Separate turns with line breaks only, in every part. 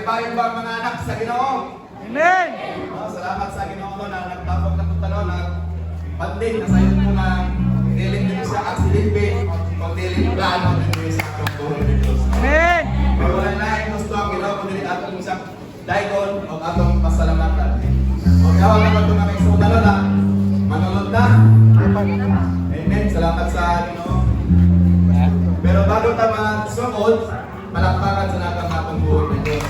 iba-ibang mga anak sa Ginoo.
Amen!
Salamat sa Ginoo na nagtapos na kung tanong na panding na sayo mo na diling dito sa aksidente o diling plano dito sa atong buhay dito.
Amen!
Pero wala na yung gusto ang Ginoo kung dili atong sa dayon o atong pasalamatan. O kawag naman ito na may sundalo na manunod na. Amen. Salamat sa Ginoo. Pero bago tayo magsunod, palakpakan sa natang atong buhay na Diyos.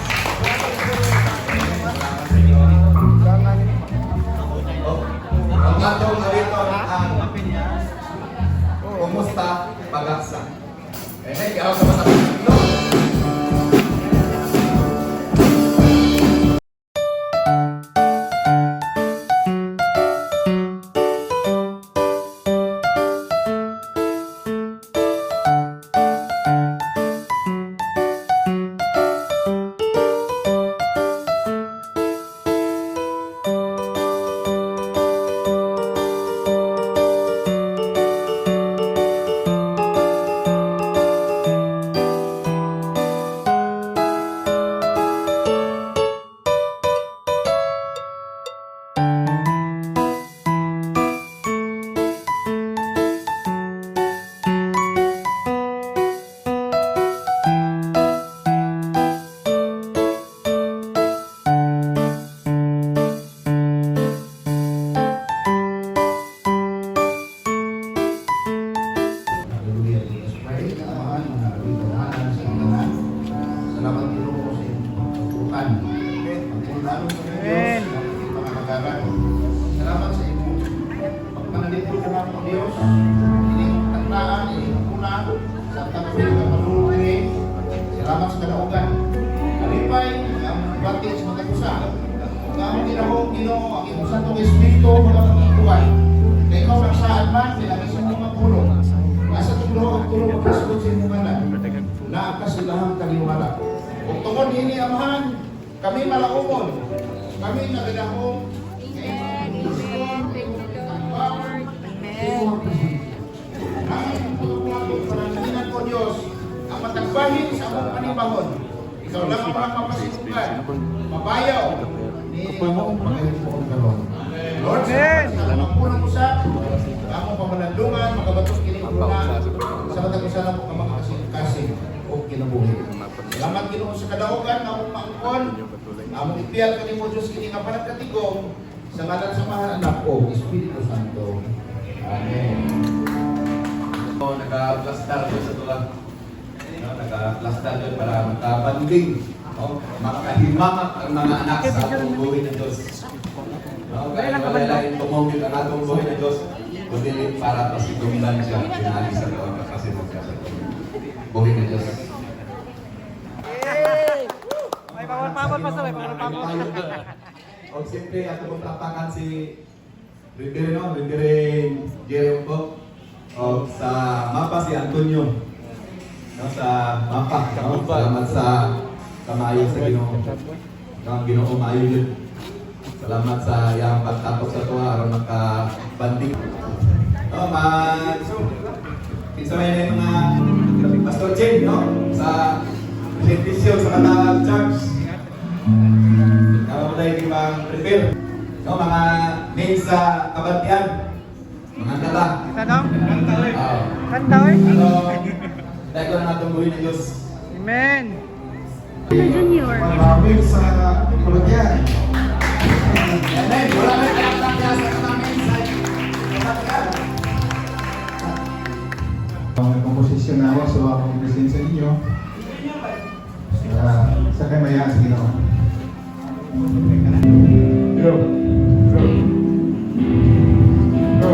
Ang atong arito ang kumusta pag-asa. Amen. Kaya sa mga salamat sa inyo. Pagpanalito ko ng Diyos, inikatlaan, inikatunan, sa tabi ng panulungin. Salamat sa kalaugan. Alipay, ang batis matagusa. Kung ang Ginoo, ang iyong Santong Espiritu, mga pagkikuhay, na ikaw nagsaan man, nilagay sa mga tulong. Nasa tulong magkasunod sa inyong manan, na ang kasilahang kaliwala. Kung tungkol ini, Amahan, kami malaumon, kami nagadahong.
Amen. Amen. Thank you, Lord. Amen.
Ang pagkukulang pananalinan ko, Diyos, ang matagbahin sa among panibahon. Ikaw lang ang mga mapasitugan, mabayaw, ni among pagkalimpuon karon. Lord, sa magpulang usap, among pamalandungan, makabatos kiniguna, sa matagusan na po mga kasing-kasing o kinabuhi. Salamat Ginoo sa kadaugan, among maangkon, among ipiyat kanimo Diyos, kini nga panagkatigong, sa ngalan sa mahal anak ko, Espiritu Santo. Amen. Naka-plastar doon sa tulang. Naka-plastar doon para magkabanding. Makahimamak ang mga anak sa atong buhay ng Diyos. Kaya wala lang tumungkit ang atong buhay ng Diyos. Kundi para pasigumlan siya. Pinali sa doon kasi magkasal. Buhay ng Diyos.
May pawal-pawal pa sa may pawal-pawal.
O siyempre, ato kong tapakan si Rindire Jerome po. O sa mapa si Antonio. No, sa mapa. No? Salamat sa kamayo sa Ginoo. Ang Ginoo maayo yun. Salamat sa iyang pagtapos sa tuwa aron makabanding. No, kinsa may mga Pastor Chen, no? Sa presentation sa Katawag Church. Nakamulay di bang prepare. No, mga names sa kabatian. Mga kata.
Tanong?
Kanta.
Kanta,
Dahil ko na natong buhay ng Diyos.
Amen!
Junior.
Maraming sa kabatian. Amen. Wala may kalaktak niya sa katamin sa kabatian.
Ang komposisyon na ako, so akong present sa inyo. Sa kamayaan sa Ginoo. Go. Go. Go.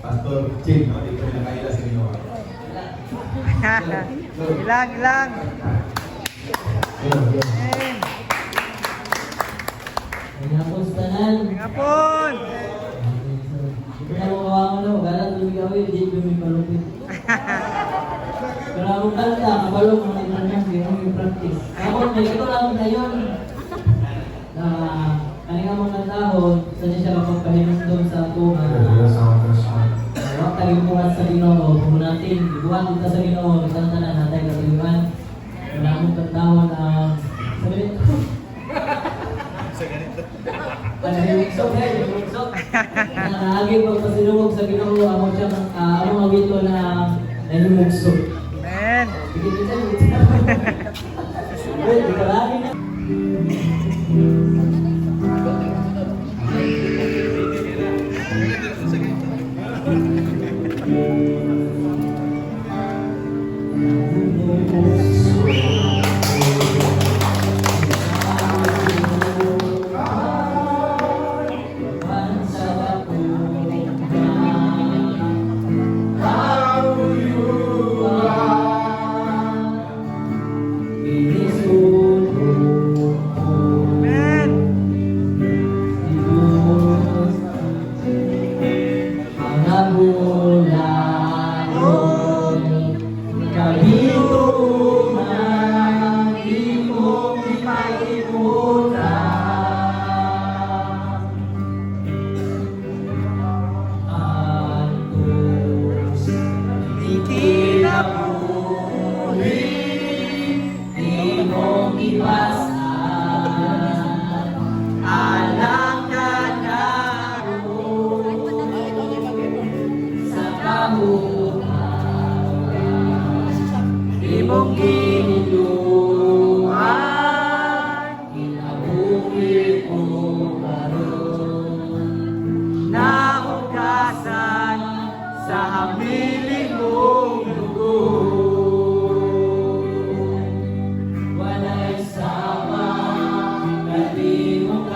Pastor Ching, no? Dito nila kaila sa inyo.
Ilang, ilang. Amen.
Hapon sa tanan.
Ngapon.
Ito na mo kawangan no, galang lumigawin, di ko may palupit. Pero ako kanta, kabalong mga itanong, di ko may practice. Hapon, may ito lang tayo. Na kanina mga tao, sa niya siya kapagpahinom doon sa tunga. Huwag tayong buhat sa Ginoo, kung natin, ibuhat kita sa Ginoo, isang tanan natin katulungan. Wala akong tagtawon na sabi nito. Ano yung iksok na yung iksok? Nakahaging pagpasinumog sa Ginoo, ako siya, ang awito na nanumugsok.
Amen.
Sige, dito, dito. Well, di ka lagi na.
Amen.
Alang ka na sa kabuhayan, imong ginuluan, kinabuhi ko karon, nahugasan sa habiling mong dugo. Walay sama, kadi mo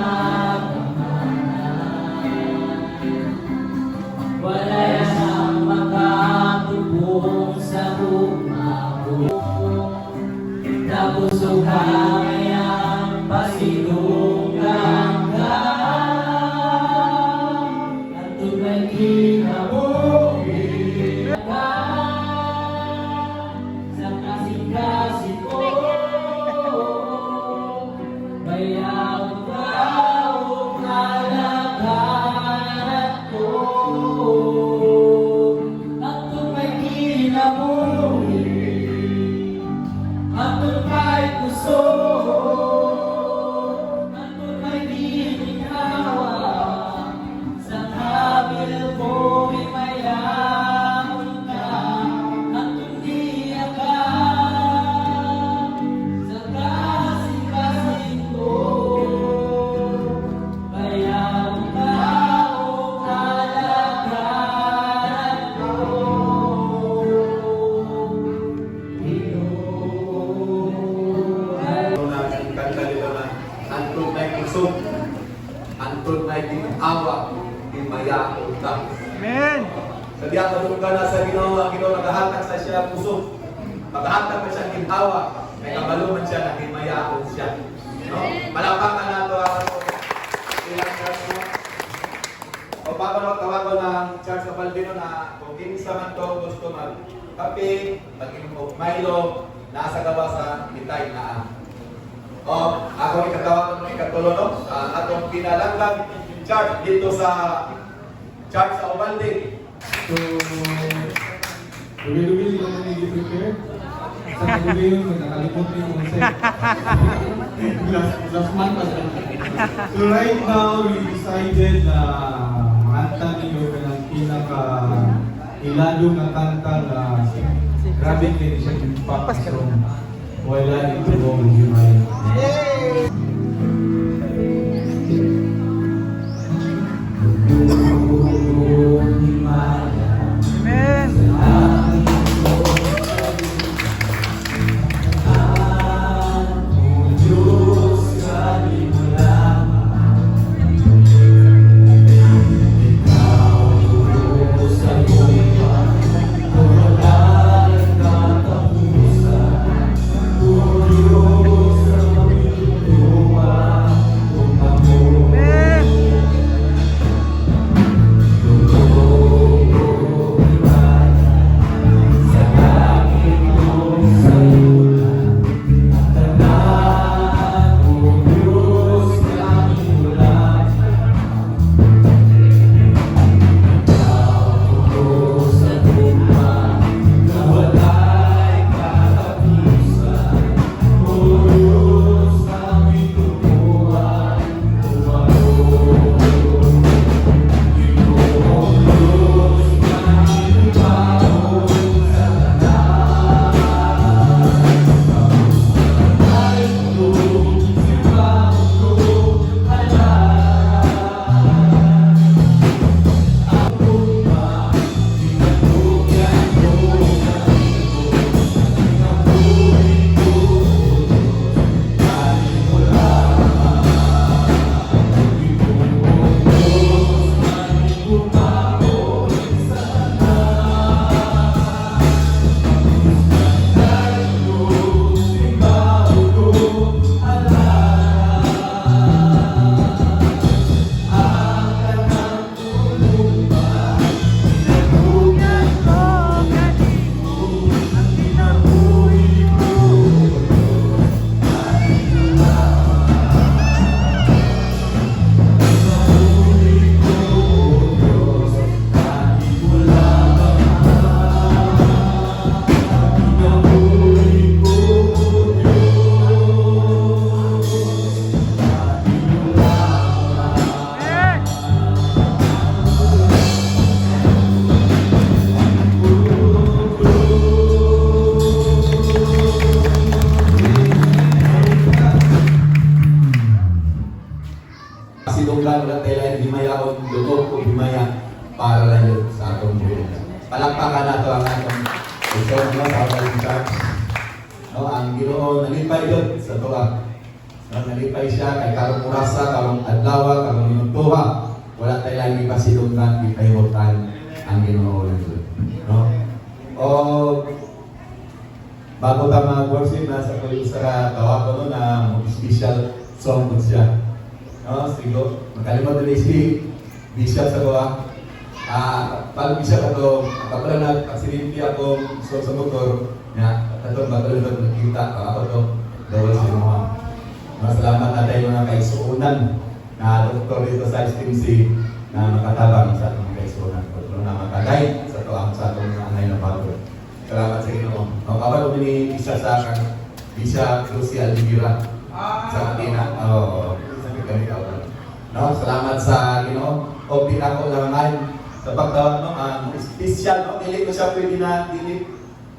walay asang makatubong sa umaw. Nabusog hayang pasilungan ka, at tunay kinabuhi ka sa kasing-kasing ko. Bayaw ka o kalagaran ko, at tunay kinabuhi, at tunay puso, at tunay ginikawa, sa kabil ko imayamon ka, at tundiya ka, sa kasing-kasing ko. Bayaw ka o kalagaran ko,
Kanta nila na antod na kusog, antod na awa, imayakot ka.
Amen.
Sa diya ka na sa Ginoo, ang Ginoo nagahatag sa siya kusog, magahatag pa siya ginawa, may kabaluman siya, nagimayakot siya. No? Malapakan na ito ako. Ilang church mo. O bago na tawago ng Church of Albino na kung kinsa man to gusto mag-kape, mag-inom Milo, nasa gawa sa Bitay na O, ako ikatawagan ng ikatulo, no? Atong pinalanggang church dito sa church sa Ubalde.
So, luwi-luwi sila na i-prepare. Sa kagabi yun, nakalimot yung konsep. Last month pa sila. So right now, we decided na kanta ninyo ng pinaka-iladong na kanta na grabe kayo siya impact from wala ito mong himay.
Amen.
Sa
atong buhay. Palakpakan nato ang atong Bishop no sa Calvary Church. No, ang Ginoo nalipay yun sa tuwa. No, nalipay siya kay karong orasa, karong adlaw, karong minutuha. Wala tayo lang ipasilungan, ipahimutan ang Ginoo yun. No? O bago ta mag-worship, nasa ko yung sa tawa ko no, na special song po siya. No, sigo, magkalimot na si Bishop sa kuha. Pag Bishop ako, kapag nag-accidente ako sa motor, katong magkalunod nakita, ako to, dawal si Noah. Masalamat natin mga kaisuunan na doktor dito sa STMC na makatabang sa atong kaisuunan. Kung na makagay sa tuwang sa atong angay na bago. Salamat sa Ginoo. Ang kabalo ni isa sa akin, Bishop Lucy Alvira sa Katina. Sa Katina. No, salamat sa Ginoo. O pinako lang sa pagtawag no, special no, dili ko siya pwede na dili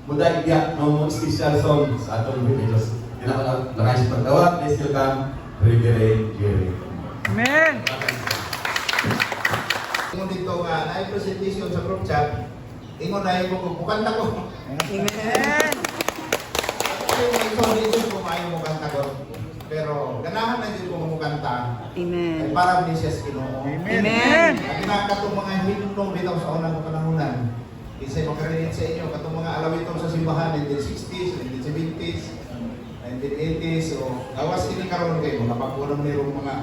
muday iya no special song sa atong videos. Pinako lang sa pagtawag, please welcome Reverend Jerry.
Amen.
Ingon dito nga na presentation sa group chat. Ingon na yung kukanta ko.
Amen.
Ito dito kung ayaw mo kanta ko. Pero ganahan na dito kung kanta.
Amen.
Ay parang ni Sis Ginoo.
Amen.
Ang kinakatong mga himno bitaw sa unang panahonan. Isa'y makarinig sa inyo, katong mga alawitong sa simbahan, 1960s, 1970s, 1980s, so gawas ini karon kayo, napapunan nirong mga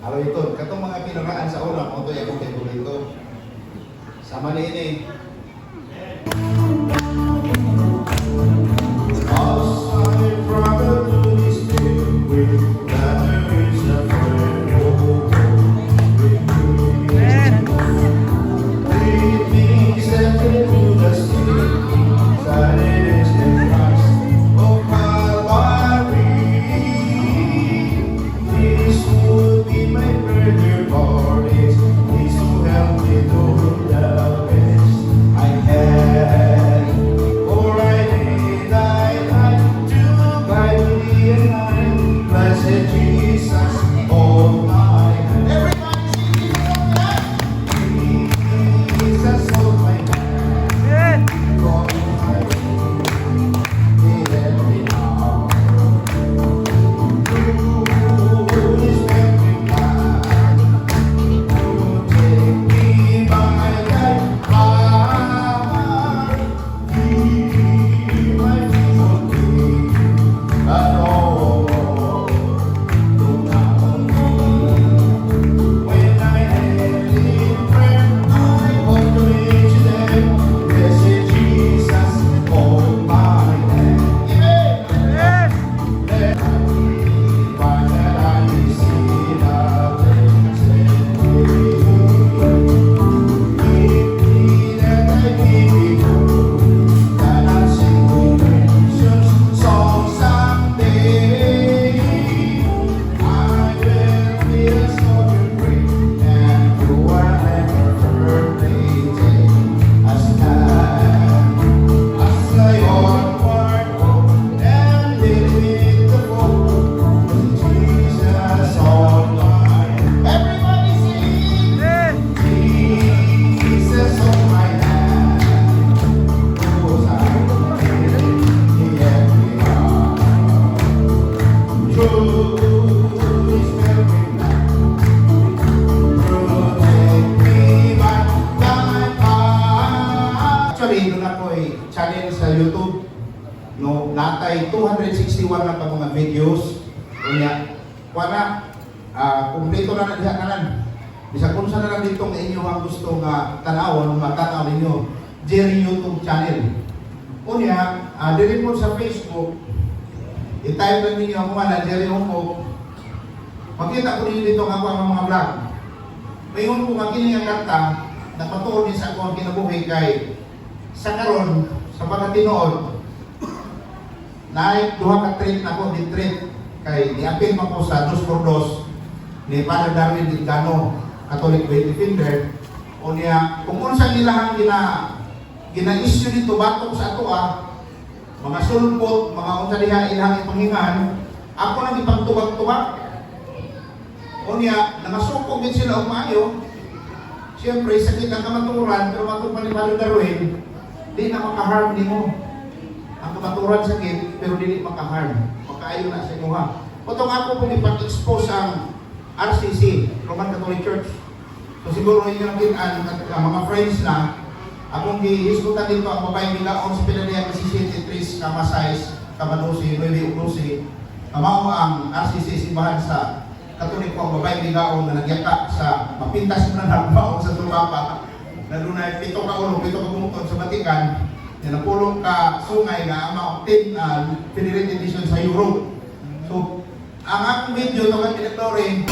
alawiton. Katong mga kinaraan sa unang, kung ito yung kay Bulito. Sama ni ini. YouTube no natay 261 na pa mga videos unya wala kumpleto na diha kanan bisag kung saan na lang dito nga inyo ang gusto nga tanawon matanaw ninyo Jerry YouTube channel unya dili mo sa Facebook i-type lang ninyo ang mga Jerry Humpo makita ko ninyo dito nga ang mga vlog mayon ko nga kini nga kanta napatuod din sa akong kinabuhi kay sa karon sa mga tinuod naik duha ka trip na ko di trip kay niapil man ko sa 2x2 ni Father Darwin Dilgano Catholic Way Defender o niya kung unsa nilahang gina-issue dito batok sa ato mga sulpot, mga unsa diha ilang ipanghingan ako nang ipagtubag-tubag o niya nangasukog din sila og maayo Siyempre, sakit ang kamaturan, pero matong panibalo daruin, di na makaharm ni mo. Ang kamaturan sakit, pero di makaharm. Makaayo na sa imuha. Kutong ako po ipag-expose ang RCC, Roman Catholic Church. So siguro ninyo nakitaan, ang mga friends na, akong gihiskutan dito ang babae nila on sa pinanihan kasi 73 kama size, kama 12, 9 o 12. Kamao ang RCC simbahan sa Katoliko ang babae ligaon na nagyaka sa mapintas na nagbaon sa Tulapa. Na doon ay 7 ka ulo, 7 ka bumuton sa Batikan. Na napulong ka sungay na ang ma-obtain Federate Edition sa Europe. So, ang akong video ito ang pinagdorin,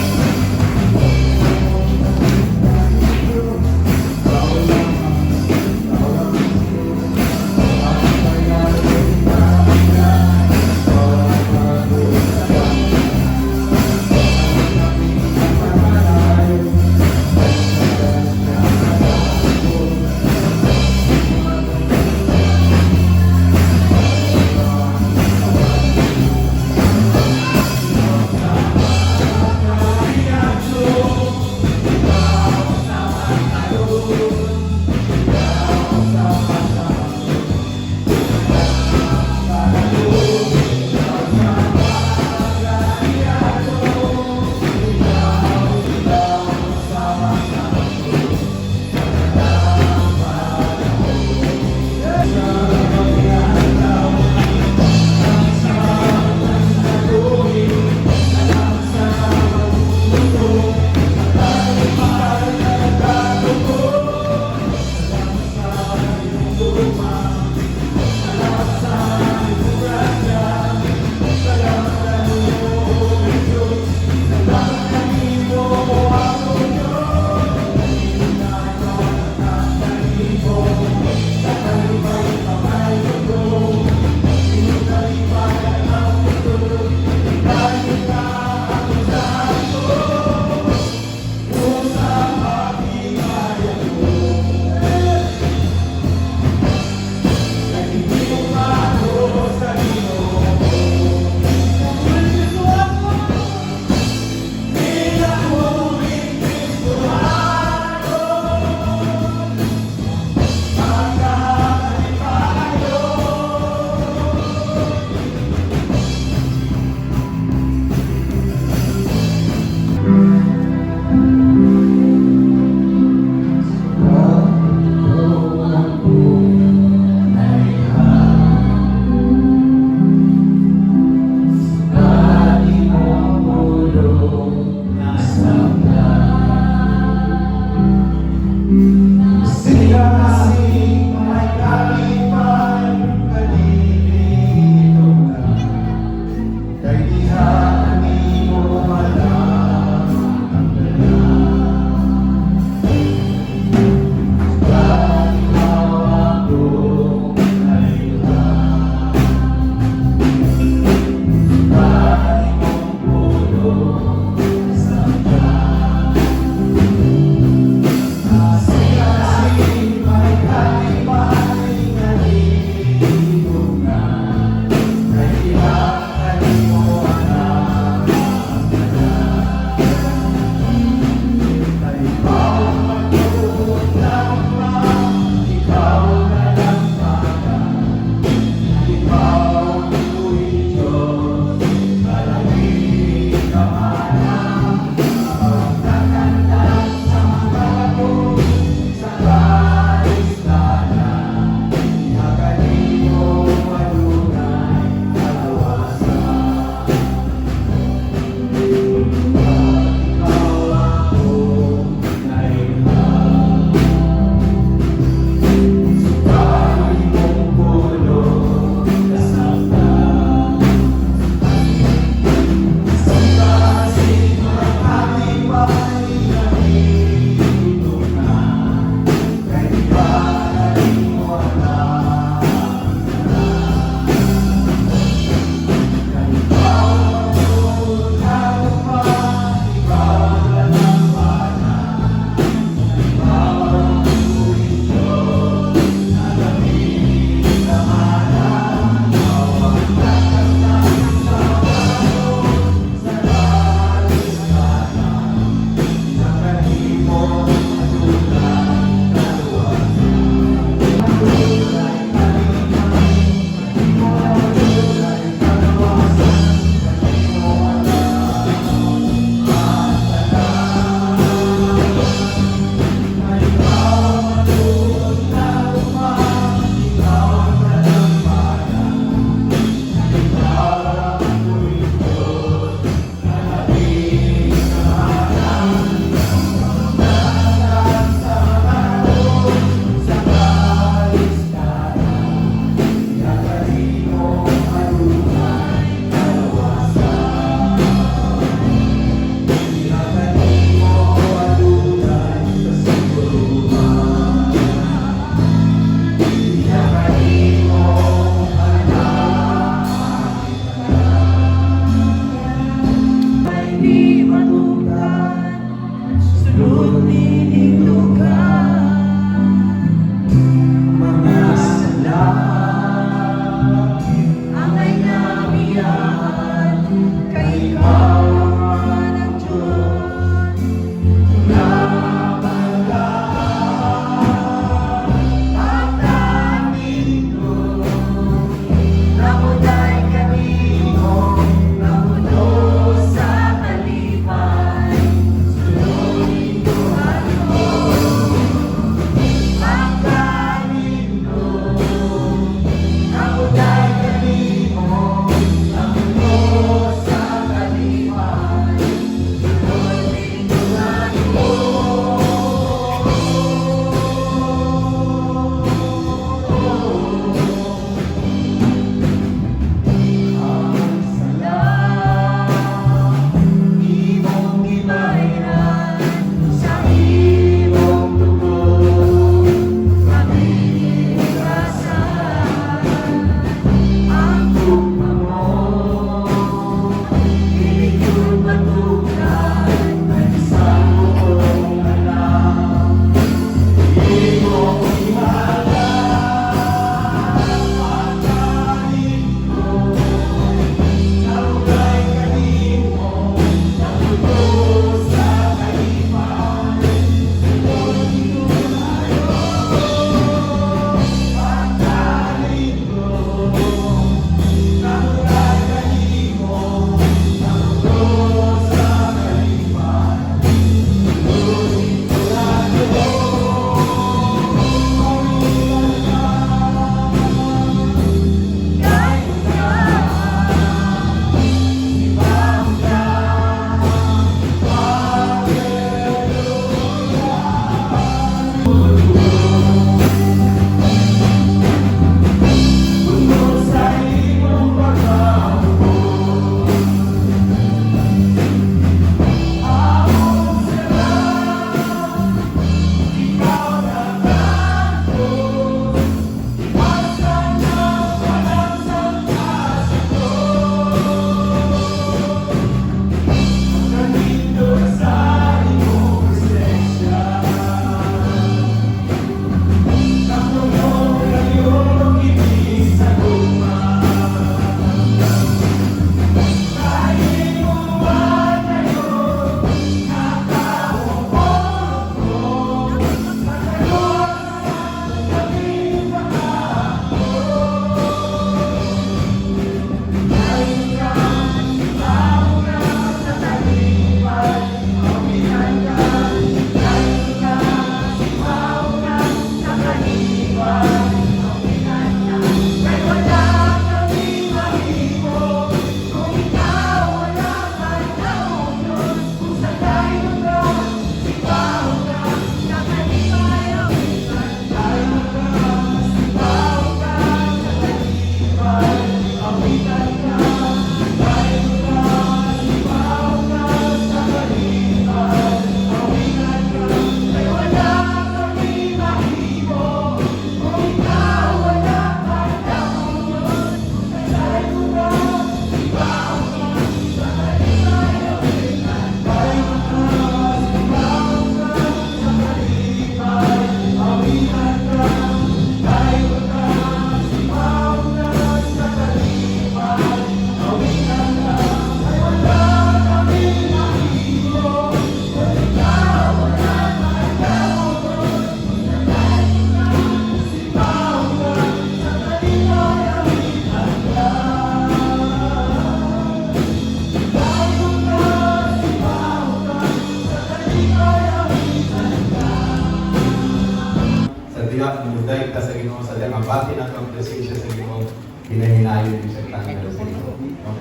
dapat muday ka sa Ginoo sa diyang abati na kang presensya sa Ginoo hinahinayon din sa tanggal sa Ginoo. No?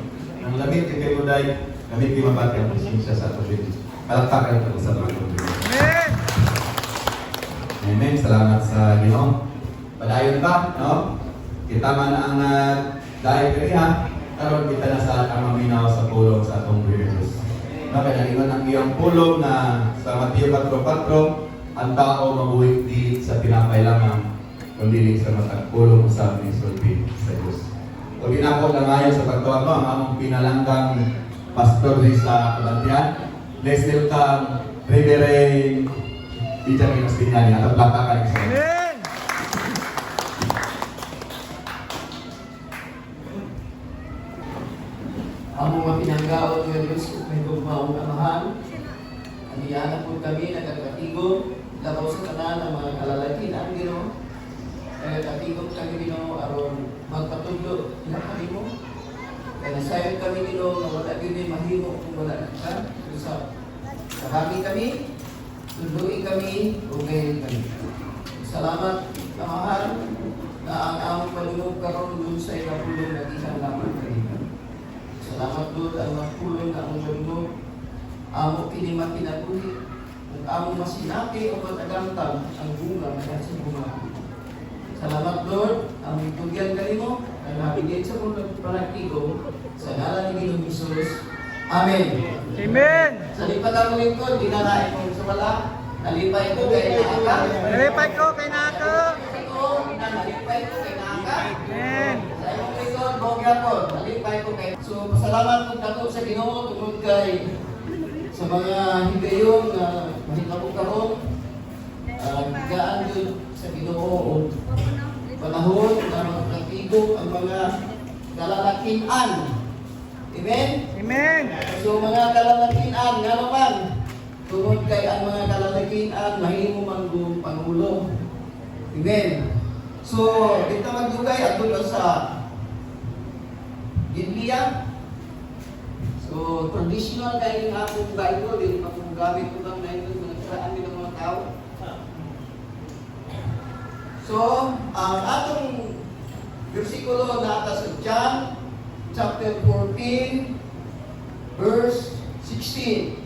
Ang lamit kay muday, lamit kay mabati ang presensya sa ato din. Palakpakan ko sa mga Ginoo.
Amen.
Amen. Salamat sa Ginoo. Padayon ba, no? Kita man ang dahil kaniya, karon kita na sa atang maminaw sa pulong sa atong Jesus. Nakadalingon ang iyang pulong na sa Mateo 4:4, ang tao mabuhi di sa tinapay lamang, kundi sa matagpulong sa misulpi sa Diyos. O ginako lang ngayon sa pagtuwa mo, ang among pinalanggang pastor di sa Kabantian. Let's welcome Reverend Benjamin Astignani. At ang platakan sa
Amen.
Ang mga pinanggaon ng Diyos kung may bugmaong amahan, aniyanan po kami nagkatigo, labaw sa kanan ang mga kalalaki na ang Ginoo. Kaya katigong kami Ginoo aron magpatudlo na kami mo. Kaya nasayon kami Ginoo na wala gini mahimo kung wala ka. Sa kami kami, tunduin kami, ugayin kami. Salamat kamahal na ang among palulog karon dun sa ikapulong na isang lamang kami. Salamat Lord ang magpulong na ang mundo. Amo kinimat kinabuhi. Kung amo masinapi o matagamtang ang bunga na sa bunga. Salamat Lord ang itugyan ka mo ang nabigay sa mundo panagtigo sa ngalan ni Ginoong Jesus. Amen.
Amen.
Sa lipat ang lingkod, dinarain mo sa wala. Nalipay ko kay Naaka.
Nalipay ko kay Naka.
Nalipay ko kay Naaka.
Amen.
Sa iyong lingkod, bogya ko. Nalipay ko kay. So, pasalamat kong dako sa Ginoo tungod kay sa mga higayon na mahitabo karon. Higaan yun sa Ginoo o panahon na magkatigo ang mga kalalakian. Amen?
Amen.
So mga kalalakian, nga naman, tungod kay ang mga kalalakian, mahimo man kung Pangulo. Amen? So, dito magdugay, ato na sa Biblia. So, traditional kayo ng akong Bible, hindi pa kung gamit ko lang na ito, nagsaraan din ang mga tao. So, ang atong versikulo nata sa John, chapter 14, verse 16.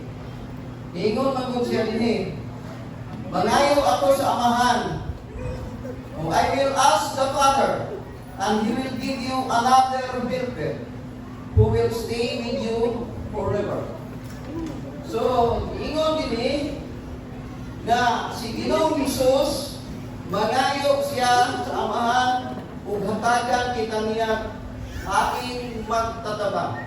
Ingon man kung siya din Manayo ako sa Amahan. Oh, I will ask the Father, and He will give you another helper who will stay with you forever. So, ingon din na si Ginoong Jesus, manayo siya sa Amahan, ug hatagan kita niya aking magtatabang.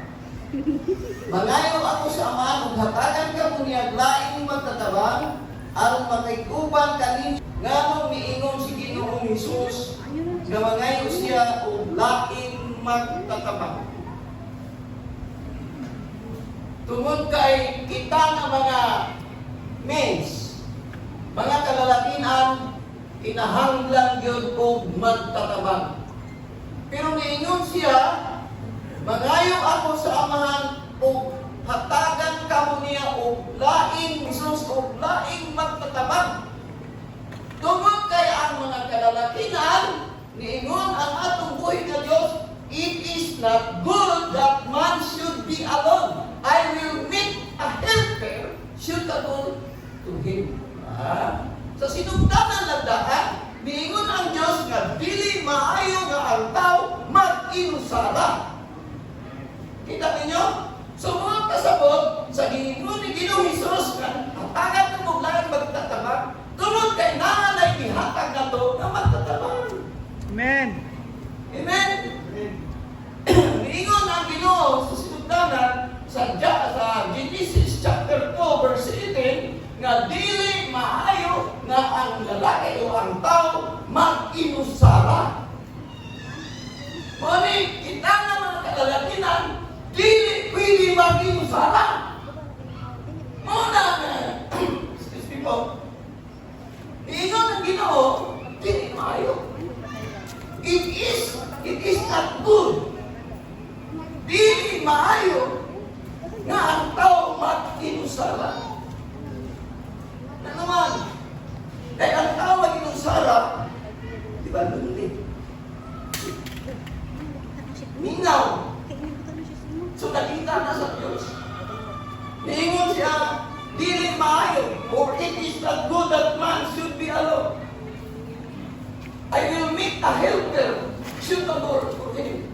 Manayo ako sa Amahan, ug hatagan ka mo niya laing magtatabang, aron makiguban kanin nganong miingon si Ginoong Jesus nga mangayo siya ug laing magtatabang. Tungod kay kita nga mga mens, mga kalalakian, kinahanglan gyud og magtatabang. Pero niingon siya, mangayo ako sa Amahan ug hatagan kamo niya og laing Jesus og laing magtatabang. Tungod kay ang mga kalalakian, niingon ang atong buhay nga Dios, it is not good that man should be alone. I will make a helper suitable to him. Sa sinugdanan lang daan, niingon ang Dios nga dili maayo nga ang tao mag-inusara. Kita ninyo? Sumunod kasabot sa gingon ni Ginoong Jesus nga hatagan mo lang magtatabang. Tungod kay nanay ihatag na to na magtatabang.
Amen.
Amen? Niingon ang Ginoo sa sinugdanan sa Genesis chapter 2 verse 18 nga dili maayo nga ang lalaki o ang tao mag-inusara. Mani, kita nga mga kalalakinan, dili pwede mag-inusara. Muna na, excuse me po, niingon ang Ginoo, dili maayo. It is not good. Dili maayo nga ang tao mag-inusara. Na naman, dahil ang tao mag-inusara, I will make a helper suitable for him.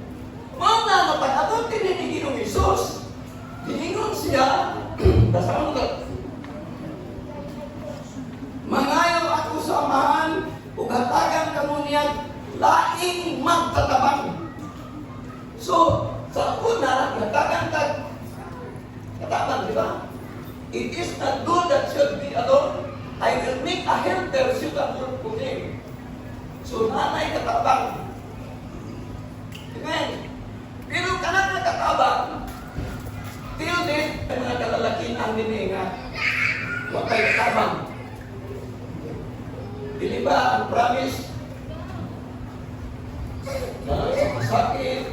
Mao na napag-abot din ni Ginoong Hesus. Giningon siya, basahan mo ka. Mangayo ako sa amahan, ug hatagan kamo niya laing magtatabang. So, sa una, hatagan tag katabang, di ba? It is not good that should be alone. I will make a helper suitable for him. So, nanay katabang. Amen. Pero kanang nakatabang, till then, ang mga kalalakin ang nininga, wakay katabang. Dili ba ang promise? Sa masakit,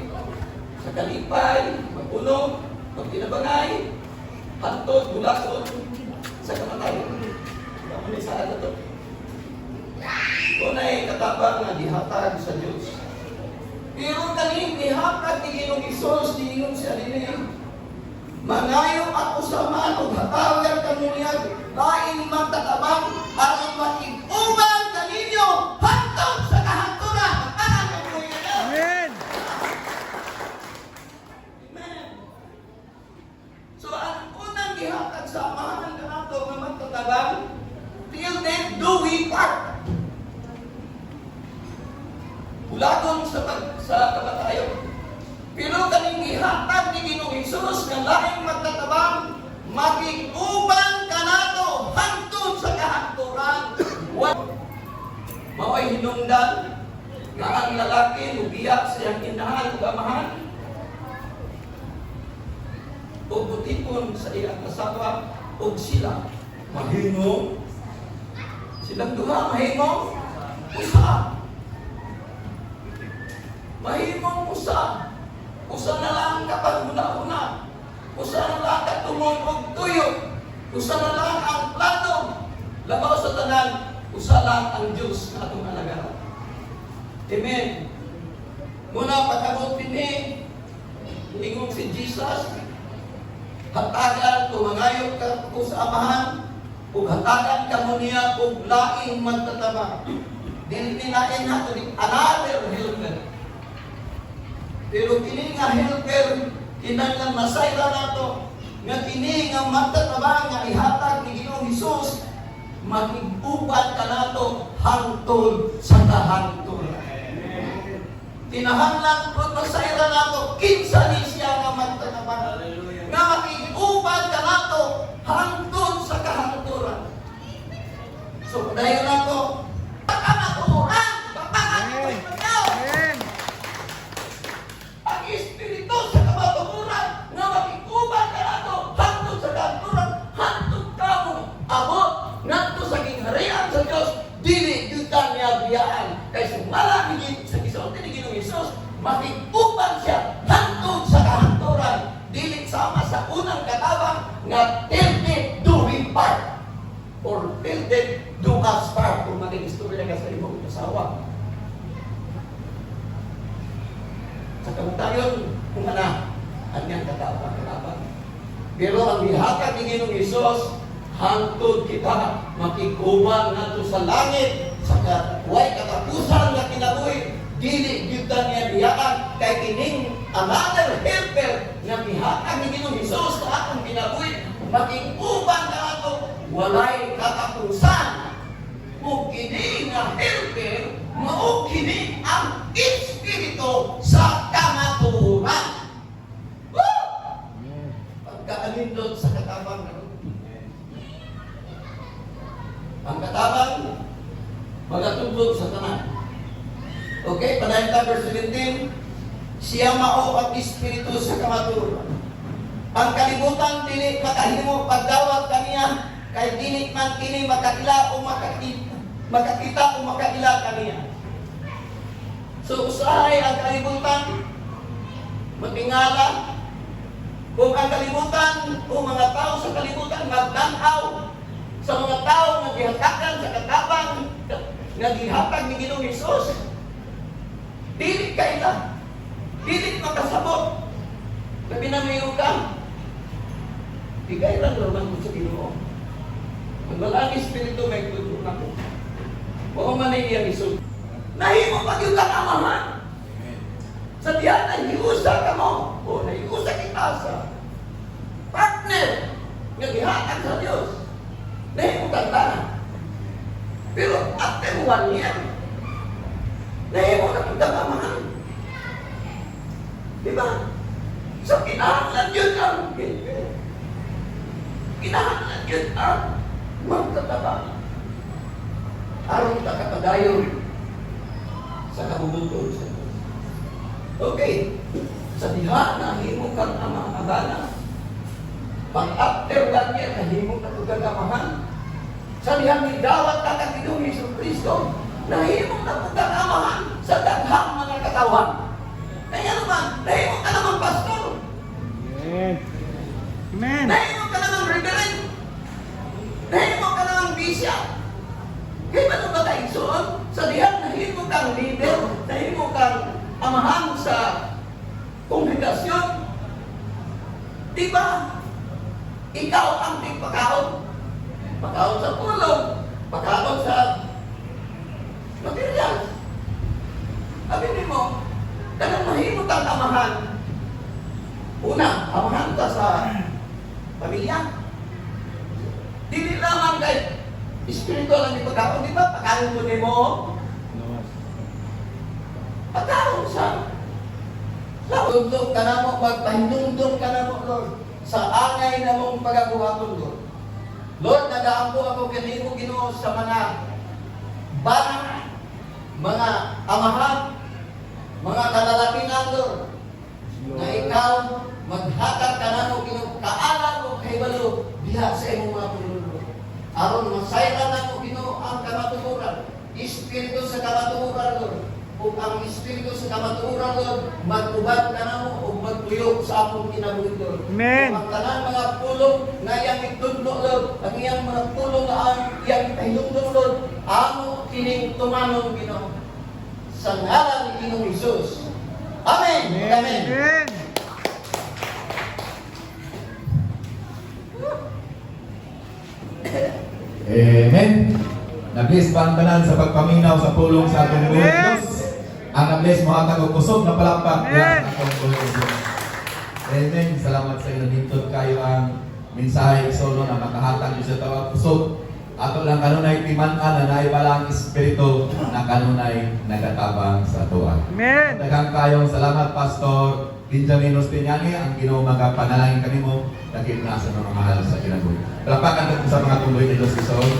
sa kalipay, magpuno, magtinabangay, hantod, bulason, sa kamatayon. Ano sa ato to? Kung ay katabang na dihatag sa Diyos. Pero kaning dihatag ni Ginoong Hesus, diingon siya din mangayo ako sa man ug hatagan kamo niya lain magtatabang aron makig-uban kaninyo hangtod sa kahangturan. Ang kabuhi.
Amen.
Amen. So ang unang gihatag sa amahan kanato nga magtatabang, till then do we part. Ulagon sa kamatayon. Pero kaning gihatag ni Ginoong Hesus nga laing magtatabang, makig-uban kanato hangtod sa kahangturan. Mao'y hinungdan nga ang lalaki lubiya sa iyang inahan ug amahan o butipon sa iyang asawa ug sila mahimo. Silang duha mahimo usa. Mahimong usa. Usa na lang kapag una-una. Usa na lang katungod og tuyo. Usa na lang ang plano. Labaw sa tanan, usa lang ang Diyos na atong alagaran. Amen. Muna pag-abot dinhi, ingon si Jesus, hatagan tumangayo ka ko sa amahan, ug hatagan kamo niya og laing magtataba. Dili lain nato di another helper. Pero kini nga helper, kinahanglan masayra nato nga kini nga magtatabang nga ihatag ni Ginoong Hesus, makig-uban ka nato hangtod sa kahangturan. Kinahanglan kung masayra nato kinsa ni siya nga magtatabang nga makig-uban ka nato hangtod sa kahangturan. So dayon nato pagkamaturan,
Amen. Amen.
ang Espiritu sa kamaturan nga makikuban ka nato hangtod sa kanturan, hangtod kamo abot ngadto sa gingharian sa Dios, dili gyud ta niya biyaan kay sumala ni sa gisulti ni Ginoong Hesus, makikuban siya hangtod sa kanturan, dili sama sa unang katabang nga till death do we part or till death do us part kung maging istorya ka sa imong asawa. Sa kamatayon, kung ang niyang katabang. Pero ang bihatag ni Ginoong Hesus, hangtod kita makiguban nato sa langit, sa way katapusan nga kinabuhi, dili gyud ta niya biyaan kay kining another helper nga bihatag ni Ginoong Hesus sa atong kinabuhi, makiguban nato walay katapusan. Ug kini nga helper mao kini ang Espiritu sa kamaturan. Pagkaanindot sa katabang na ang katabang magatubog sa tanan. Okay, panahin ta verse 17. Siya mao ang Espiritu sa kamaturan. Ang kalibutan dili makahimo pagdawat kaniya kay dili man kini makakila o makakita o makakila kaniya. So usahay ang kalibutan matingala kung ang kalibutan o mga tao sa kalibutan magdanaw sa mga tao nga gihatagan sa katabang nga gihatag ni Ginoong Hesus, dili kaila, dili makasabot. Labi na mayo ka, bigay lang naman mo sa Ginoo. Kung wala ang Espiritu, may tutulong ako. Huwag man ay iyang isod. Nahimo pag yung kakamahan. Sa diyan, nahiusa ka mo. O nahiusa kita sa partner. Nga gihatag sa Diyos. Nahimo kang tanan. Pero after 1 year, nahimo na kang kakamahan. Diba? So, kinahanglan yun ang kinahanglan yun ang magtatabang. Aron ta kapadayon sa kabubuton sa Diyos. Okay. Sa diha, nahimo kang abana. Pag after 1 year, nahimo ka kagamahan. Sa diha, midawat ka kang Ginoong Jesucristo, nahimo ka kagamahan sa daghang mga katawan. Kaya naman, nahimo ka naman pastor.
Amen. Amen.
Nahimo ka naman reverend. Nahimo ka naman bishop. Kaya ba ito ba tayo soon? Sa diyan, nahimo kang leader, nahimo kang amahan sa kongregasyon. Diba? Ikaw ang tigpakaon. Pakaon sa pulong, pakaon sa materials. Sabi mo, kanang mahimo kang amahan. Una, amahan ka sa pamilya. Dili lamang kay espiritual ang ipagkaon, di ba? Pagkaon mo din mo. Pagkaon sa tundong ka na mo, magpahindungdong ka na mo, Lord. Sa angay na mong pagabuhaton, Lord. Lord, nagaampo ako kanimo, Ginoo, sa mga bana, mga amahan, mga kalalakinan, Lord. Na ikaw, maghatag ka na mo, Ginoo, kaalam mo kay balo, diha sa imong mga pulong. Aron masayran na mo, Ginoo, ang kamatuoran. Espiritu sa kamatuoran, Lord. Kung ang Espiritu sa kamatuoran, Lord, magubad ka na mo o magtuyok sa akong kinabuhi, Lord.
Amen.
Ang tanan mga pulong na iyang itudlo, Lord, ang iyang mga pulong na ang iyang itahilugdong, Lord, amo kining tumanong, Ginoo. Sa ngalan ni Ginoong Hesus. Amen. Amen.
Amen.
Amen. Nag-bless ba ang tanan sa pagpaminaw sa pulong sa atong buhay Diyos? Ang nag-bless mo atang og kusog na palakpak yan ang atong buhay Diyos. Amen. Salamat sa inyo dito kayo ang mensahe solo na makahatag niyo sa tawag kusog. Ato lang kanunay timan-an na naibalang espiritu na kanunay nagatabang sa tuwa.
Amen.
Daghang kayong salamat, Pastor Benjamin Ospiniani, ang Ginoo magapanalangin kanimo dagit na sa mga mahal sa kinabuhi. Palakpakan natin sa mga tuloy ni Diyos Isoon.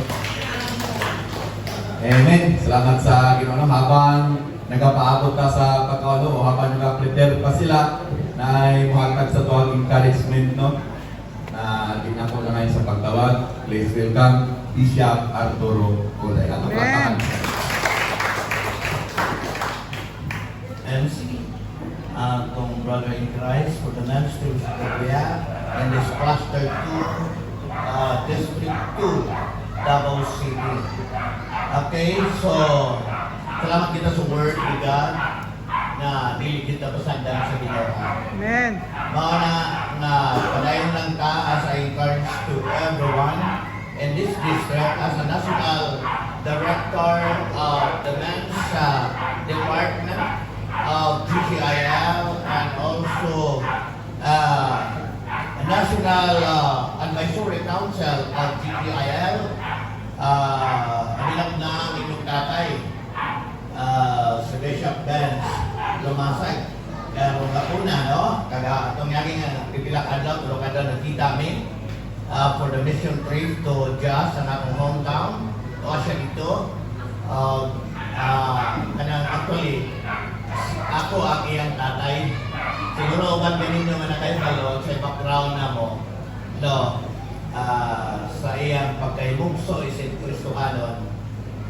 Amen. Salamat sa Ginoo habang nagapaabot ka sa pagkaulo o habang nag-prepare pa sila na ay muhatag sa tuwang encouragement, no? Na ginako na ngayon sa pagtawag. Please welcome Bishop Arturo Olay.
Amen.
MC, kung brother in Christ for the ministry that we have in this cluster 2, District 2, Davao City. Okay, so salamat kita sa word ni God na dili kita pasandan sa Ginoo.
Amen.
Mao na padayon lang ka as I encourage to everyone in this district as a national director of the men's department of GTIL and also National Advisory Council of GTIL. Bilang na ang inyong tatay si Bishop Benz Lumasay. Kaya kung una, no? Kaga itong yaking pipila kadlaw, pero kada nakita kami for the mission trip to Jas, ang akong hometown. O siya dito. Kanang actually, ako ang iyang tatay. Siguro uban ganin naman na kayo kalot sa background na mo. No, sa iyang pagkaibugso isin Kristohanon,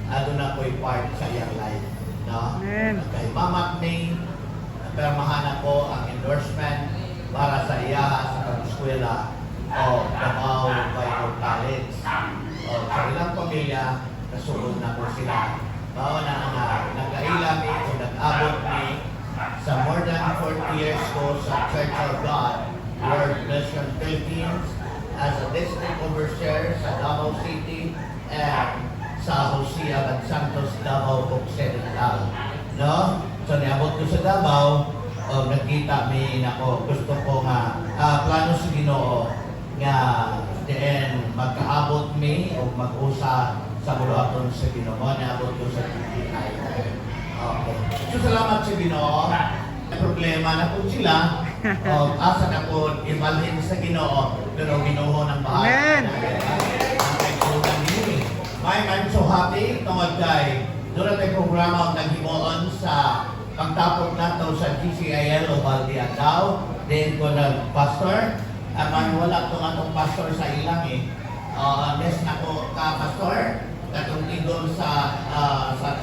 ano na ko'y part sa iyang life. No?
Amen.
Kay Mamat May, permahan ako ang endorsement para sa iya sa pag-eskwela o Davao Bible College. O sa ilang pamilya, nasugod na ko sila. Bao na nag-ailam o nag-abot ni sa more than 40 years ko sa Church of God, World Mission Philippines, as a district overseer sa Davao City and sa Hosea at Santos, Davao Occidental. No? So niabot ko sa Davao, nagkita mi nako, gusto ko nga plano sa Ginoo nga diin magkaabot mi o mag-usa sa buluhaton sa Ginoo. Niabot ko sa TTI. Okay. So salamat sa Ginoo. Problema na po sila. Asa na po ibalhin sa Ginoo, pero Ginoo ng bahala.
Amen.
I'm so happy tungod kay doon natin programa ang naghimuon sa pagtapos nato sa GCIL o Baldiandao. Then ko nag-pastor. Man wala itong atong pastor sa ilang eh. Nes na ko ka-pastor. Katong tigol sa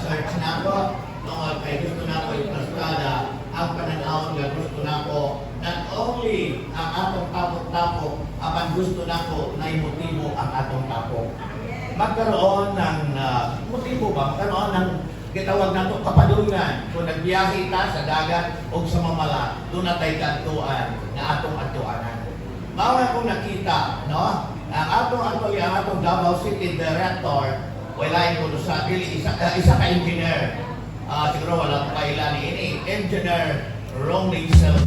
church na ko. Tungod kay gusto na ko ipastada ang pananahon nga gusto na ko not only ang atong tapok-tapok, apan gusto na ko na motibo ang atong tapok. Magkaroon ng motibo ba? Magkaroon ng gitawag na ito kapadungan. Kung nagbiyahe ta sa dagat o sa mamala, doon na tayo kantuan na atong atuanan. Maura kong nakita, no? Ang atong Davao City Director, wala yung sa dili, isa ka-engineer. Siguro wala pa ilan ini. Engineer Ronnie Sel.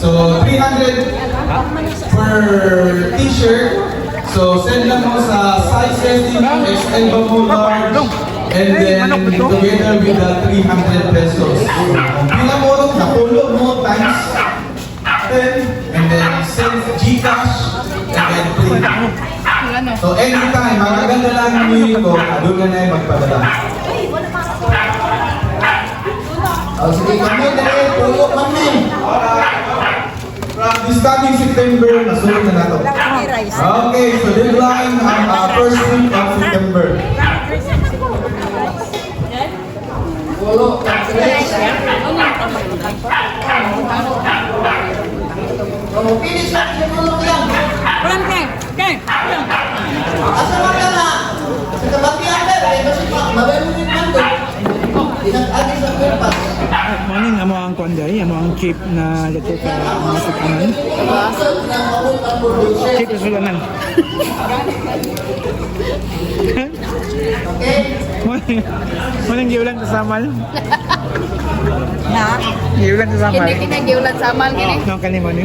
So, 300 per t-shirt. So, send lang mo sa size 30, XL ba mo large, and then together with the 300 pesos. Pila mo, napulog mo times 10, and then send Gcash, and then print. So, anytime, makaganda lang yung ko, doon ka na yung magpadala.
Sige kami, dali, tulog kami.
From this coming September, nasunod na nato. Okay, so deadline ang first week of September.
Tulog, finish lang, tulog yan. Asa man ka na? Sa kabatihan ka, kasi mabalungin man doon. Inag-adi sa purpose.
Morning, amo. ang kuan day, ano ang chip na dito sa mga sakanan. Chip sa sulanan. Walang giulan sa samal.
Na?
Giulan sa samal.
Kini giulat sa amal kini.
No, kanimo ni.